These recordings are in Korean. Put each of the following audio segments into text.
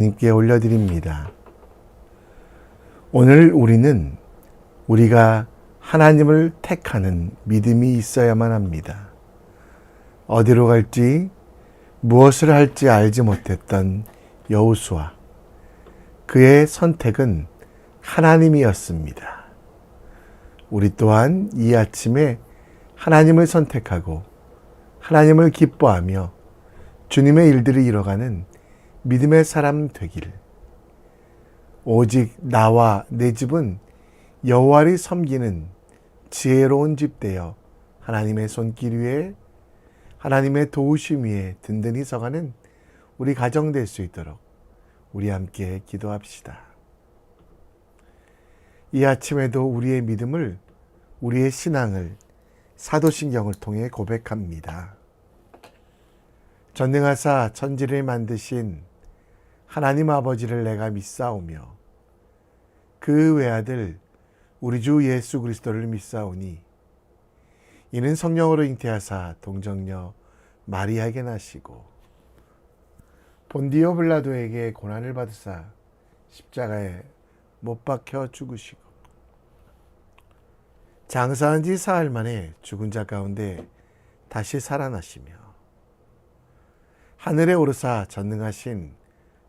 님께 올려드립니다. 오늘 우리는 우리가 하나님을 택하는 믿음이 있어야만 합니다. 어디로 갈지 무엇을 할지 알지 못했던 여호수아, 그의 선택은 하나님이었습니다. 우리 또한 이 아침에 하나님을 선택하고 하나님을 기뻐하며 주님의 일들을 이뤄가는 믿음의 사람 되기를, 오직 나와 내 집은 여호와를 섬기는 지혜로운 집 되어 하나님의 손길 위에 하나님의 도우심 위에 든든히 서가는 우리 가정 될 수 있도록 우리 함께 기도합시다. 이 아침에도 우리의 믿음을, 우리의 신앙을 사도신경을 통해 고백합니다. 전능하사 천지를 만드신 하나님 아버지를 내가 믿사오며 그 외아들 우리 주 예수 그리스도를 믿사오니 이는 성령으로 잉태하사 동정녀 마리아에게 나시고 본디오 빌라도에게 고난을 받으사 십자가에 못 박혀 죽으시고 장사한 지 사흘 만에 죽은 자 가운데 다시 살아나시며 하늘에 오르사 전능하신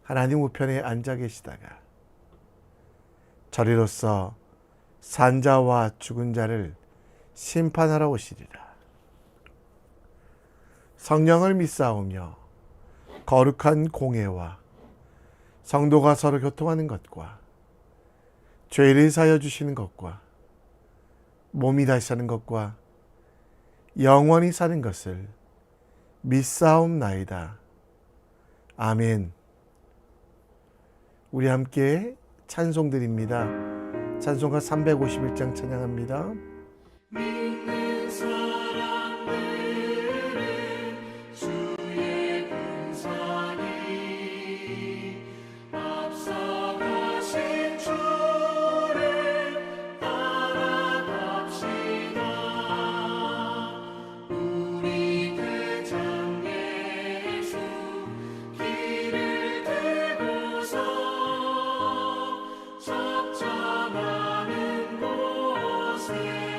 하나님 우편에 앉아 계시다가 저리로서 산자와 죽은 자를 심판하러 오시리라. 성령을 믿사오며 거룩한 공회와 성도가 서로 교통하는 것과 죄를 사하여 주시는 것과 몸이 다시 사는 것과 영원히 사는 것을 믿사옵나이다. 아멘. 우리 함께 찬송드립니다. 찬송가 351장 찬양합니다. 믿는 사람들은 주의 군사니 앞서가신 주를 따라갑시다. 우리 대장 예수 길을 들고서 적잖아는 곳에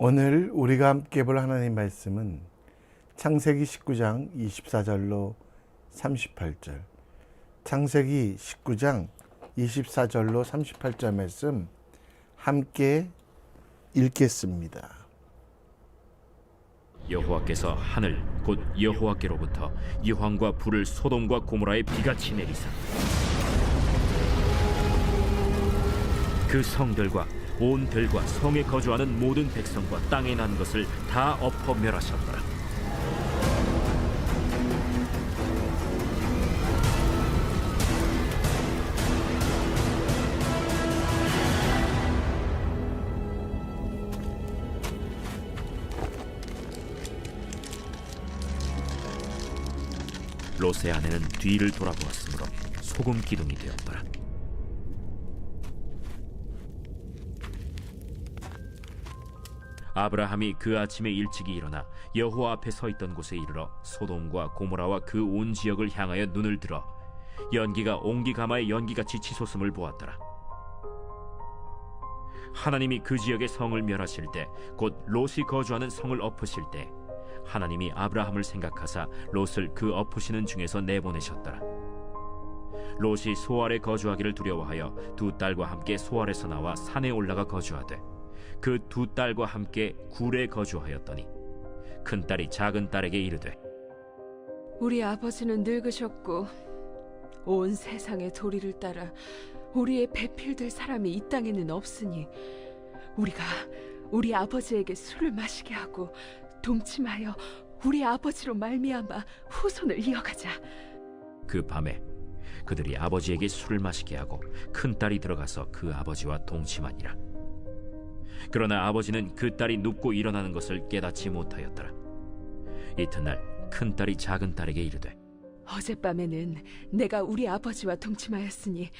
오늘 우리가 함께 볼 하나님 말씀은 창세기 19장 24절로 38절, 창세기 19장 24절로 38절 말씀 함께 읽겠습니다. 여호와께서 하늘 곧 여호와께로부터 이황과 불을 소돔과 고모라에 비같이 내리사 그 성들과 온 들과 성에 거주하는 모든 백성과 땅에 난 것을 다 엎어 멸하셨더라. 롯의 아내는 뒤를 돌아보았으므로 소금 기둥이 되었더라. 아브라함이 그 아침에 일찍이 일어나 여호와 앞에 서 있던 곳에 이르러 소돔과 고모라와 그 온 지역을 향하여 눈을 들어 연기가 옹기가마의 연기같이 치솟음을 보았더라. 하나님이 그 지역의 성을 멸하실 때 곧 롯이 거주하는 성을 엎으실 때 하나님이 아브라함을 생각하사 롯을 그 엎으시는 중에서 내보내셨더라. 롯이 소알에 거주하기를 두려워하여 두 딸과 함께 소알에서 나와 산에 올라가 거주하되 그 두 딸과 함께 굴에 거주하였더니 큰 딸이 작은 딸에게 이르되 우리 아버지는 늙으셨고 온 세상의 도리를 따라 우리의 배필될 사람이 이 땅에는 없으니 우리가 우리 아버지에게 술을 마시게 하고 동침하여 우리 아버지로 말미암아 후손을 이어가자. 그 밤에 그들이 아버지에게 술을 마시게 하고 큰 딸이 들어가서 그 아버지와 동침하니라. 그러나 아버지는 그 딸이 눕고 일어나는 것을 깨닫지 못하였더라. 이튿날 큰 딸이 작은 딸에게 이르되 어젯밤에는 내가 우리 아버지와 동침하였으니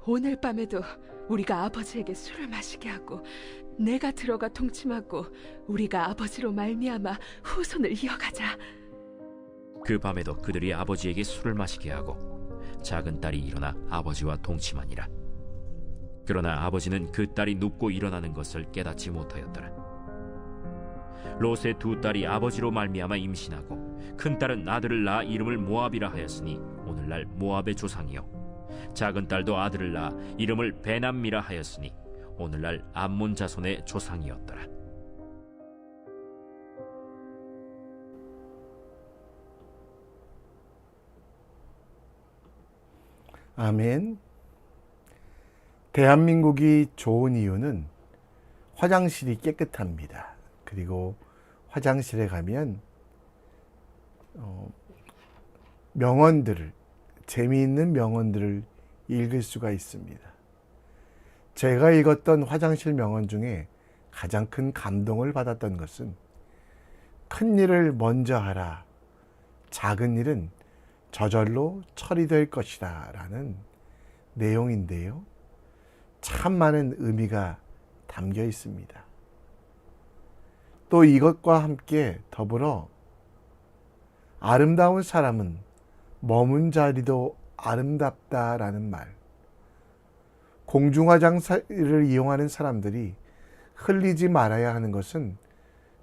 오늘 밤에도 우리가 아버지에게 술을 마시게 하고 내가 들어가 동침하고 우리가 아버지로 말미암아 후손을 이어가자. 그 밤에도 그들이 아버지에게 술을 마시게 하고 작은 딸이 일어나 아버지와 동침하니라. 그러나 아버지는 그 딸이 눕고 일어나는 것을 깨닫지 못하였더라. 롯의 두 딸이 아버지로 말미암아 임신하고 큰 딸은 아들을 낳아 이름을 모압이라 하였으니 오늘날 모압의 조상이요 작은 딸도 아들을 낳아 이름을 베남미라 하였으니 오늘날 암몬 자손의 조상이었더라. 아멘. 대한민국이 좋은 이유는 화장실이 깨끗합니다. 그리고 화장실에 가면 명언들을, 재미있는 명언들을 읽을 수가 있습니다. 제가 읽었던 화장실 명언 중에 가장 큰 감동을 받았던 것은 큰 일을 먼저 하라, 작은 일은 저절로 처리될 것이다 라는 내용인데요. 참 많은 의미가 담겨 있습니다. 또 이것과 함께 더불어 아름다운 사람은 머문 자리도 아름답다라는 말, 공중화장실을 이용하는 사람들이 흘리지 말아야 하는 것은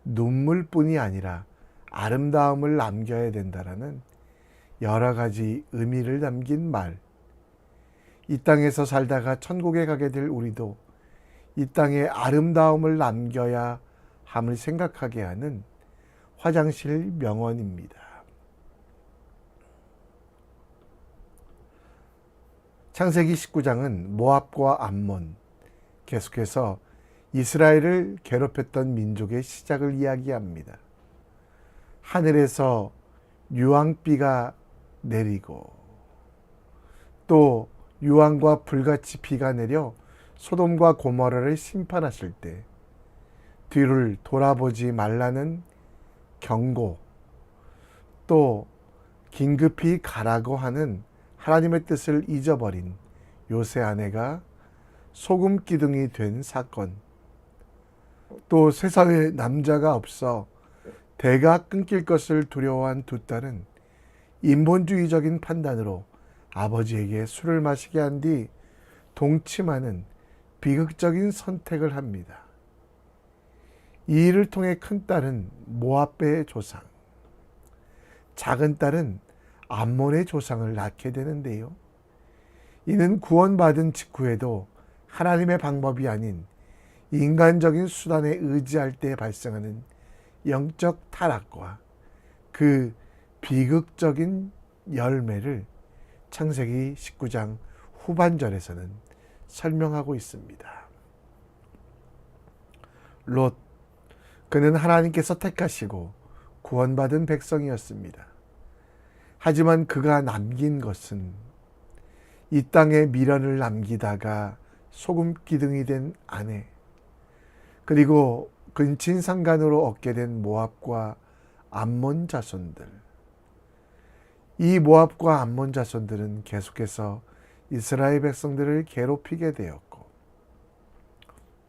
눈물뿐이 아니라 아름다움을 남겨야 된다라는 여러 가지 의미를 담긴 말. 이 땅에서 살다가 천국에 가게 될 우리도 이 땅에 아름다움을 남겨야 함을 생각하게 하는 화장실 명언입니다. 창세기 19장은 모압과 암몬, 계속해서 이스라엘을 괴롭혔던 민족의 시작을 이야기합니다. 하늘에서 유황비가 내리고 또 유황과 불같이 비가 내려 소돔과 고모라를 심판하실 때 뒤를 돌아보지 말라는 경고, 또 긴급히 가라고 하는 하나님의 뜻을 잊어버린 롯의 아내가 소금 기둥이 된 사건, 또 세상에 남자가 없어 대가 끊길 것을 두려워한 두 딸은 인본주의적인 판단으로 아버지에게 술을 마시게 한 뒤 동침하는 비극적인 선택을 합니다. 이 일을 통해 큰 딸은 모압의 조상, 작은 딸은 암몬의 조상을 낳게 되는데요. 이는 구원받은 직후에도 하나님의 방법이 아닌 인간적인 수단에 의지할 때 발생하는 영적 타락과 그 비극적인 열매를 창세기 19장 후반절에서는 설명하고 있습니다. 롯, 그는 하나님께서 택하시고 구원받은 백성이었습니다. 하지만 그가 남긴 것은 이 땅에 미련을 남기다가 소금 기둥이 된 아내, 그리고 근친상간으로 얻게 된 모압과 암몬 자손들. 이 모압과 암몬 자손들은 계속해서 이스라엘 백성들을 괴롭히게 되었고,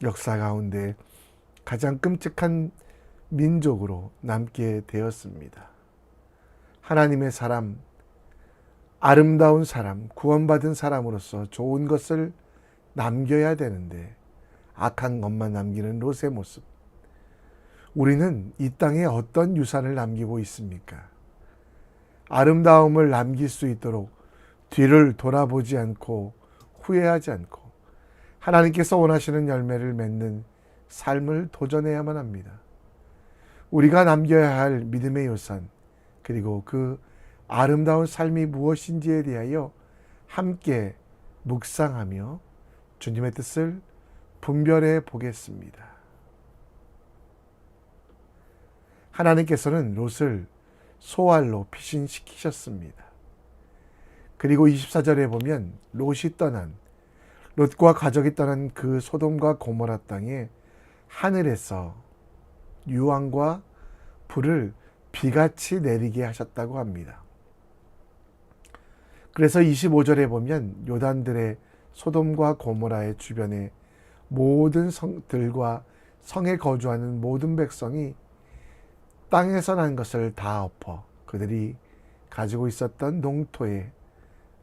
역사 가운데 가장 끔찍한 민족으로 남게 되었습니다. 하나님의 사람, 아름다운 사람, 구원받은 사람으로서 좋은 것을 남겨야 되는데 악한 것만 남기는 롯의 모습. 우리는 이 땅에 어떤 유산을 남기고 있습니까? 아름다움을 남길 수 있도록 뒤를 돌아보지 않고 후회하지 않고 하나님께서 원하시는 열매를 맺는 삶을 도전해야만 합니다. 우리가 남겨야 할 믿음의 유산, 그리고 그 아름다운 삶이 무엇인지에 대하여 함께 묵상하며 주님의 뜻을 분별해 보겠습니다. 하나님께서는 롯을 소알로 피신시키셨습니다. 그리고 24절에 보면 롯과 가족이 떠난 그 소돔과 고모라 땅에 하늘에서 유황과 불을 비같이 내리게 하셨다고 합니다. 그래서 25절에 보면 요단들의 소돔과 고모라의 주변에 모든 성들과 성에 거주하는 모든 백성이 땅에서 난 것을 다 엎어 그들이 가지고 있었던 농토의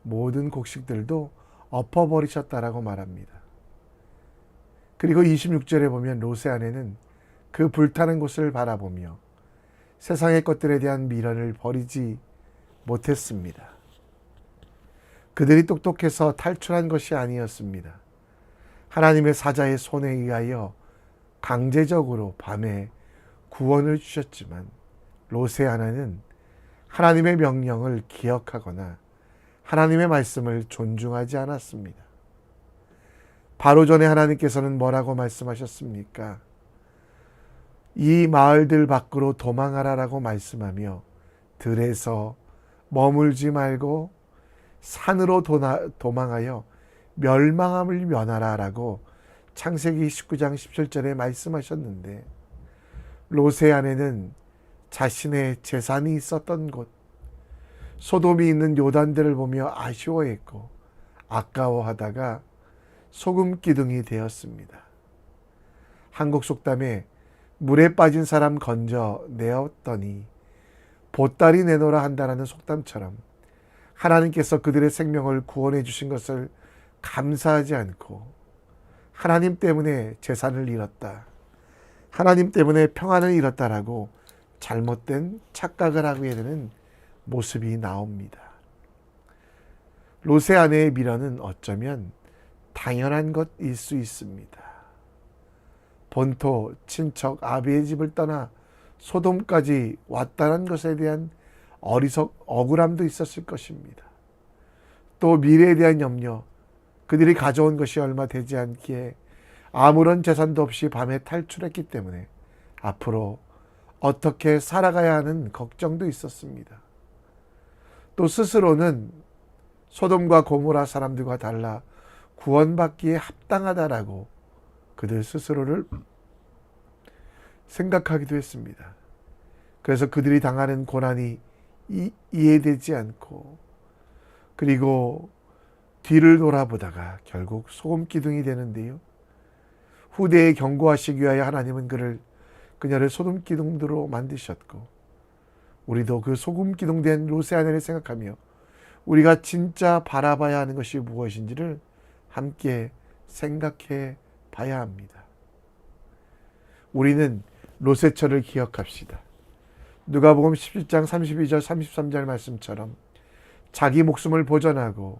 모든 곡식들도 엎어버리셨다라고 말합니다. 그리고 26절에 보면 롯의 아내는 그 불타는 곳을 바라보며 세상의 것들에 대한 미련을 버리지 못했습니다. 그들이 똑똑해서 탈출한 것이 아니었습니다. 하나님의 사자의 손에 의하여 강제적으로 밤에 구원을 주셨지만 롯의 아내는 하나님의 명령을 기억하거나 하나님의 말씀을 존중하지 않았습니다. 바로 전에 하나님께서는 뭐라고 말씀하셨습니까? 이 마을들 밖으로 도망하라라고 말씀하며 들에서 머물지 말고 산으로 도망하여 멸망함을 면하라라고 창세기 19장 17절에 말씀하셨는데, 롯의 아내는 자신의 재산이 있었던 곳, 소돔이 있는 요단들을 보며 아쉬워했고 아까워하다가 소금 기둥이 되었습니다. 한국 속담에 물에 빠진 사람 건져 내었더니 보따리 내놓으라 한다라는 속담처럼 하나님께서 그들의 생명을 구원해 주신 것을 감사하지 않고 하나님 때문에 재산을 잃었다, 하나님 때문에 평안을 잃었다라고 잘못된 착각을 하게 되는 모습이 나옵니다. 롯의 아내의 미련은 어쩌면 당연한 것일 수 있습니다. 본토 친척 아비의 집을 떠나 소돔까지 왔다는 것에 대한 억울함도 있었을 것입니다. 또 미래에 대한 염려, 그들이 가져온 것이 얼마 되지 않기에 아무런 재산도 없이 밤에 탈출했기 때문에 앞으로 어떻게 살아가야 하는 걱정도 있었습니다. 또 스스로는 소돔과 고모라 사람들과 달라 구원받기에 합당하다라고 그들 스스로를 생각하기도 했습니다. 그래서 그들이 당하는 고난이 이해되지 않고, 그리고 뒤를 돌아보다가 결국 소금 기둥이 되는데요. 후대에 경고하시기 위하여 하나님은 그녀를 소금 기둥으로 만드셨고, 우리도 그 소금 기둥 된 롯의 아내를 생각하며 우리가 진짜 바라봐야 하는 것이 무엇인지를 함께 생각해 봐야 합니다. 우리는 롯의 처를 기억합시다. 누가복음 17장 32절 33절 말씀처럼 자기 목숨을 보전하고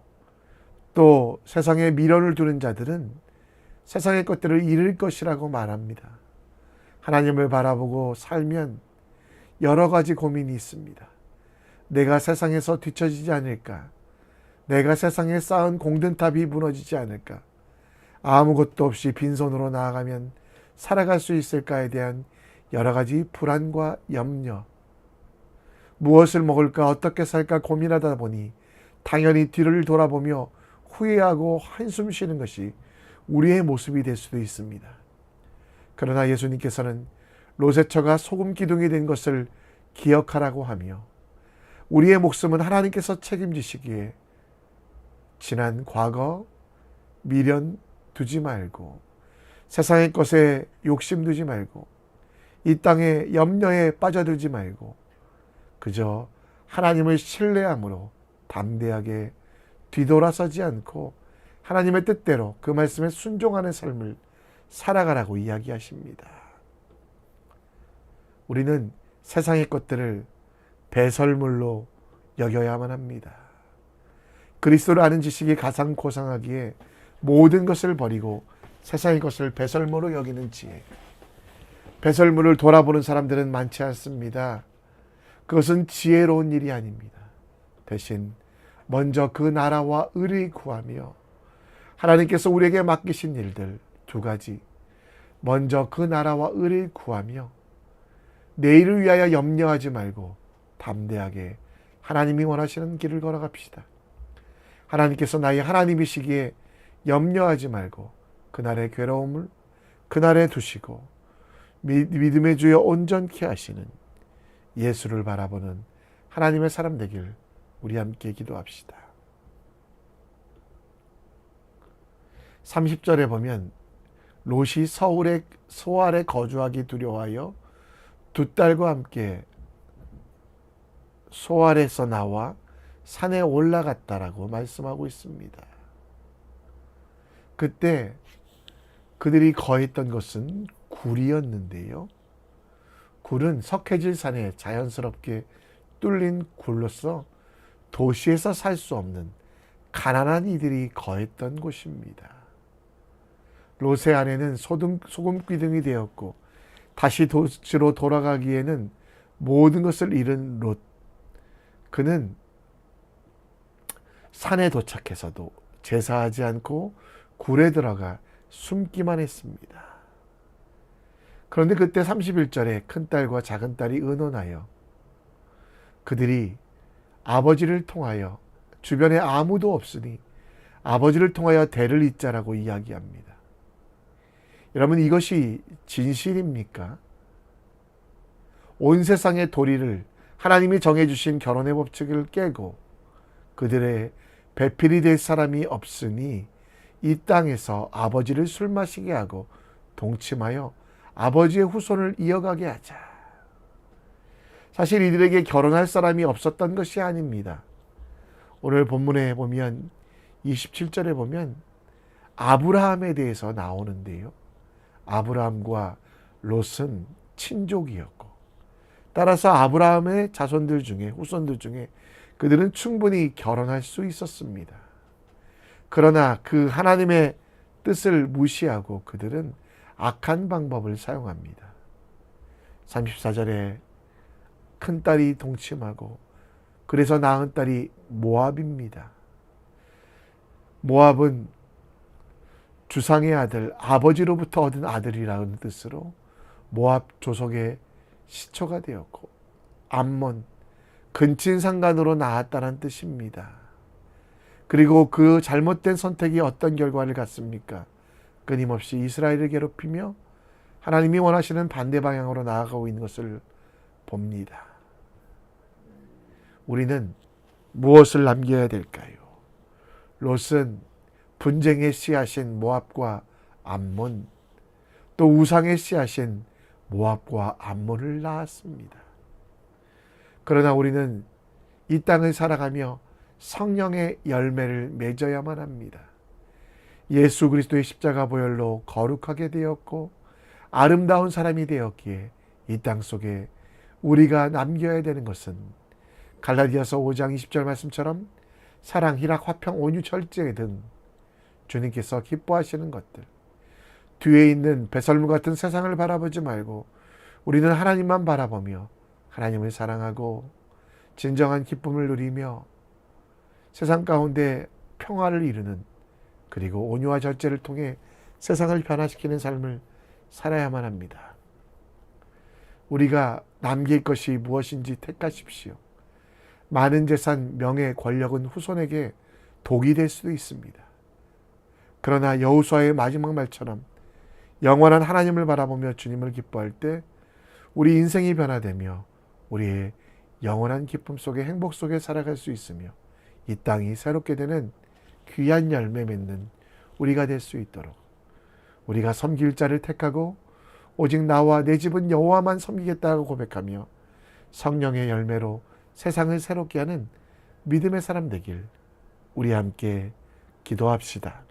또 세상에 미련을 두는 자들은 세상의 것들을 잃을 것이라고 말합니다. 하나님을 바라보고 살면 여러 가지 고민이 있습니다. 내가 세상에서 뒤처지지 않을까? 내가 세상에 쌓은 공든탑이 무너지지 않을까? 아무것도 없이 빈손으로 나아가면 살아갈 수 있을까에 대한 여러 가지 불안과 염려, 무엇을 먹을까 어떻게 살까 고민하다 보니 당연히 뒤를 돌아보며 후회하고 한숨 쉬는 것이 우리의 모습이 될 수도 있습니다. 그러나 예수님께서는 롯의 처가 소금 기둥이 된 것을 기억하라고 하며 우리의 목숨은 하나님께서 책임지시기에 지난 과거 미련 두지 말고 세상의 것에 욕심 두지 말고 이 땅의 염려에 빠져들지 말고 그저 하나님을 신뢰함으로 담대하게 뒤돌아서지 않고 하나님의 뜻대로 그 말씀에 순종하는 삶을 살아가라고 이야기하십니다. 우리는 세상의 것들을 배설물로 여겨야만 합니다. 그리스도를 아는 지식이 가장 고상하기에 모든 것을 버리고 세상의 것을 배설물로 여기는 지혜. 배설물을 돌아보는 사람들은 많지 않습니다. 그것은 지혜로운 일이 아닙니다. 대신 먼저 그 나라와 의를 구하며 하나님께서 우리에게 맡기신 일들 두 가지, 먼저 그 나라와 의를 구하며 내일을 위하여 염려하지 말고 담대하게 하나님이 원하시는 길을 걸어갑시다. 하나님께서 나의 하나님이시기에 염려하지 말고 그날의 괴로움을 그날에 두시고 믿음의 주여 온전케 하시는 예수를 바라보는 하나님의 사람 되길 우리 함께 기도합시다. 30절에 보면 롯이 소알에 거주하기 두려워하여 두 딸과 함께 소알에서 나와 산에 올라갔다라고 말씀하고 있습니다. 그때 그들이 거했던 것은 굴이었는데요. 굴은 석회질 산에 자연스럽게 뚫린 굴로서 도시에서 살 수 없는 가난한 이들이 거했던 곳입니다. 롯의 아내는 소금 기둥이 되었고 다시 도시로 돌아가기에는 모든 것을 잃은 롯. 그는 산에 도착해서도 제사하지 않고 굴에 들어가 숨기만 했습니다. 그런데 그때 31절에 큰딸과 작은딸이 의논하여 그들이 아버지를 통하여 주변에 아무도 없으니 아버지를 통하여 대를 잇자라고 이야기합니다. 여러분 이것이 진실입니까? 온 세상의 도리를 하나님이 정해주신 결혼의 법칙을 깨고 그들의 배필이 될 사람이 없으니 이 땅에서 아버지를 술 마시게 하고 동침하여 아버지의 후손을 이어가게 하자. 사실 이들에게 결혼할 사람이 없었던 것이 아닙니다. 오늘 본문에 보면 27절에 보면 아브라함에 대해서 나오는데요. 아브라함과 롯은 친족이었고 따라서 아브라함의 자손들 중에 후손들 중에 그들은 충분히 결혼할 수 있었습니다. 그러나 그 하나님의 뜻을 무시하고 그들은 악한 방법을 사용합니다. 34절에 큰딸이 동침하고 그래서 낳은 딸이 모압입니다. 모압은 주상의 아들, 아버지로부터 얻은 아들이라는 뜻으로 모압 조속의 시초가 되었고 암몬, 근친상간으로 낳았다는 뜻입니다. 그리고 그 잘못된 선택이 어떤 결과를 갖습니까? 끊임없이 이스라엘을 괴롭히며 하나님이 원하시는 반대 방향으로 나아가고 있는 것을 봅니다. 우리는 무엇을 남겨야 될까요? 롯은 분쟁의 씨앗인 모압과 암몬, 또 우상의 씨앗인 모압과 암몬을 낳았습니다. 그러나 우리는 이 땅을 살아가며 성령의 열매를 맺어야만 합니다. 예수 그리스도의 십자가 보혈로 거룩하게 되었고 아름다운 사람이 되었기에 이 땅 속에 우리가 남겨야 되는 것은 갈라디아서 5장 20절 말씀처럼 사랑, 희락, 화평, 온유, 절제 등 주님께서 기뻐하시는 것들, 뒤에 있는 배설물 같은 세상을 바라보지 말고 우리는 하나님만 바라보며 하나님을 사랑하고 진정한 기쁨을 누리며 세상 가운데 평화를 이루는, 그리고 온유와 절제를 통해 세상을 변화시키는 삶을 살아야만 합니다. 우리가 남길 것이 무엇인지 택하십시오. 많은 재산, 명예, 권력은 후손에게 독이 될 수도 있습니다. 그러나 여호수아의 마지막 말처럼 영원한 하나님을 바라보며 주님을 기뻐할 때 우리 인생이 변화되며 우리의 영원한 기쁨 속에, 행복 속에 살아갈 수 있으며 이 땅이 새롭게 되는 귀한 열매 맺는 우리가 될 수 있도록 우리가 섬길 자를 택하고 오직 나와 내 집은 여호와만 섬기겠다고 고백하며 성령의 열매로 세상을 새롭게 하는 믿음의 사람 되길 우리 함께 기도합시다.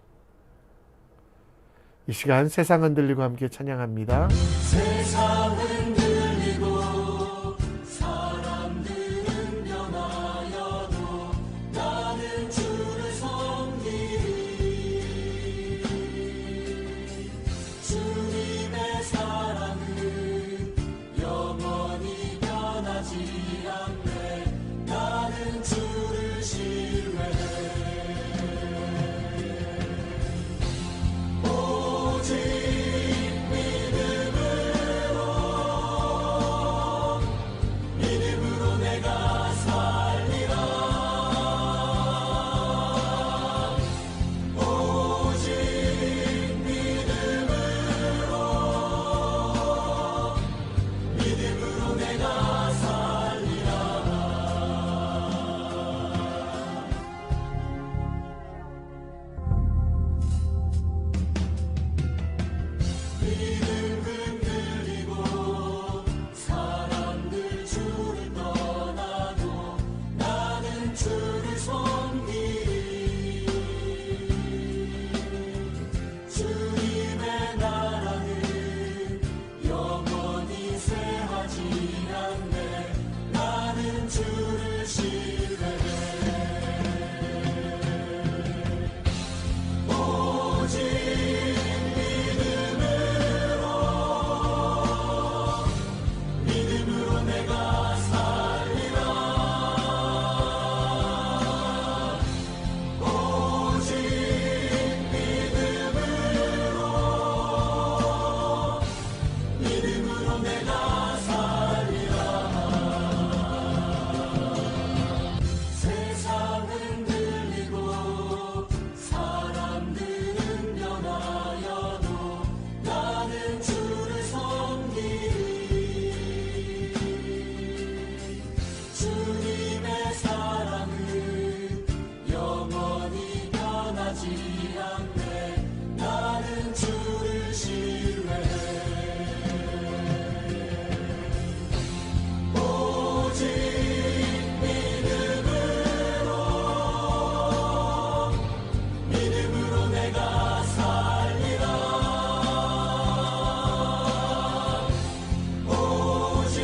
이 시간 세상 흔들리고 함께 찬양합니다. 세상은 들리고 사람들은 변하여도 나는 주를 섬기리. 주님의 사랑은 영원히 변하지 않네. 나는 주를 신뢰해. 오직 믿음으로 내가 살리라. 오직 믿음으로 내가 살리라. 믿음 흔들리고 사람들 주를 떠나도 나는 주를 섬기리. 주님의 나라는 영원히 쇠하지 않네. 나는 주를 신뢰해. 오직 믿음으로 내가 살리라. 오직 믿음으로 내가 살리라. 세상은 들리고 사람들은 변하여도 나는 주를 섬기리. 주님의 사랑은 영원히 변하지 않네. 나는 주를 신뢰해. 오직 믿음으로 내가 살리라. 오직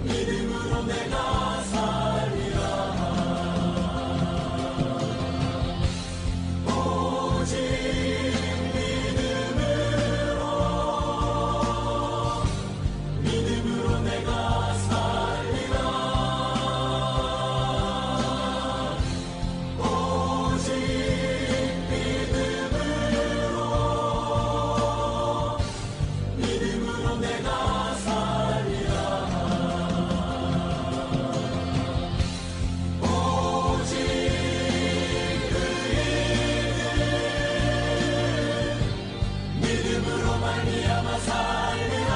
믿음으로 내가 살리라. 오직 믿음으로 내가 살리라. 오직 믿음으로 내가 살리라. 오직 믿음으로 말미암아 살리라.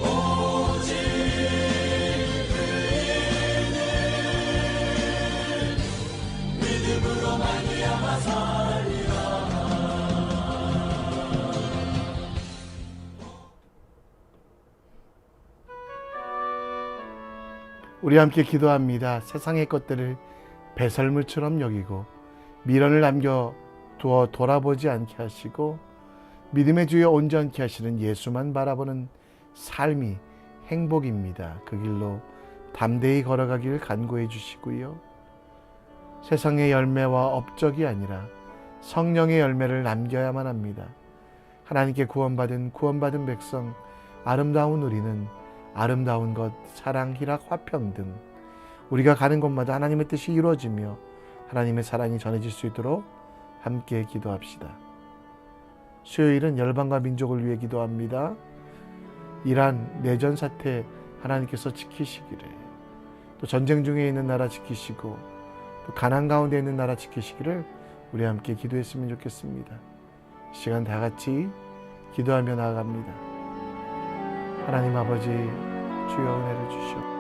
오직 믿음으로 말미암아 살리라. 우리 함께 기도합니다. 세상의 것들을 배설물처럼 여기고 미련을 남겨 두어 돌아보지 않게 하시고 믿음의 주에 온전케 하시는 예수만 바라보는 삶이 행복입니다. 그 길로 담대히 걸어가기를 간구해 주시고요. 세상의 열매와 업적이 아니라 성령의 열매를 남겨야만 합니다. 하나님께 구원받은 백성, 아름다운 우리는 아름다운 것, 사랑, 희락, 화평 등 우리가 가는 곳마다 하나님의 뜻이 이루어지며 하나님의 사랑이 전해질 수 있도록 함께 기도합시다. 수요일은 열방과 민족을 위해 기도합니다. 이란 내전 사태 하나님께서 지키시기를, 또 전쟁 중에 있는 나라 지키시고 또 가난 가운데 있는 나라 지키시기를 우리 함께 기도했으면 좋겠습니다. 시간 다 같이 기도하며 나아갑니다. 하나님 아버지, 주여 은혜를 주시옵소서.